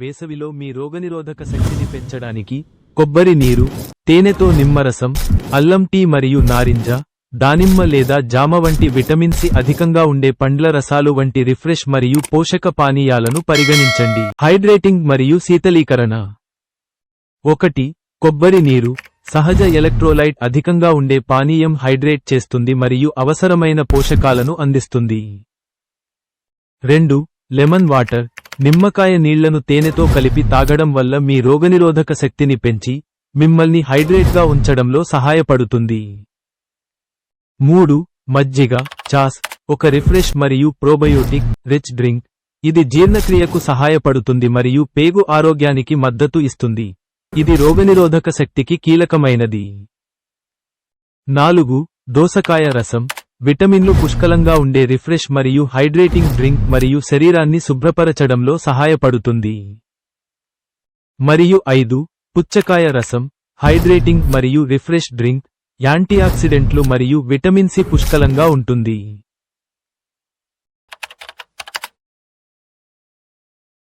వేసవిలో మీ రోగనిరోధక శక్తిని పెంచడానికి కొబ్బరి నీరు, తేనెతో నిమ్మరసం, అల్లం టీ మరియు నారింజ, దానిమ్మ లేదా జామ వంటి విటమిన్ సి అధికంగా ఉండే పండ్ల రసాలు వంటి రిఫ్రెష్ మరియు పోషక పానీయాలను పరిగణించండి. హైడ్రేటింగ్ మరియు శీతలీకరణ. 1. కొబ్బరి నీరు సహజ ఎలక్ట్రోలైట్ అధికంగా ఉండే పానీయం హైడ్రేట్ చేస్తుంది మరియు అవసరమైన పోషకాలను అందిస్తుంది. 2. లెమన్ వాటర్ నిమ్మకాయ నీళ్లను తేనెతో కలిపి తాగడం వల్ల మీ రోగనిరోధక శక్తిని పెంచి మిమ్మల్ని హైడ్రేట్గా ఉంచడంలో సహాయపడుతుంది. 3. మజ్జిగ చాస్ ఒక రిఫ్రెష్ మరియు ప్రోబయోటిక్ రిచ్ డ్రింక్. ఇది జీర్ణక్రియకు సహాయపడుతుంది మరియు పేగు ఆరోగ్యానికి మద్దతు ఇస్తుంది. ఇది రోగనిరోధక శక్తికి కీలకమైనది. 4. దోసకాయ రసం విటమిన్లు పుష్కలంగా ఉండే రిఫ్రెష్ మరియు హైడ్రేటింగ్ డ్రింక్ మరియు శరీరాన్ని శుభ్రపరచడంలో సహాయపడుతుంది. మరియు 5. పుచ్చకాయ రసం హైడ్రేటింగ్ మరియు రిఫ్రెష్ డ్రింక్, యాంటీఆక్సిడెంట్లు మరియు విటమిన్ సి పుష్కలంగా ఉంటుంది.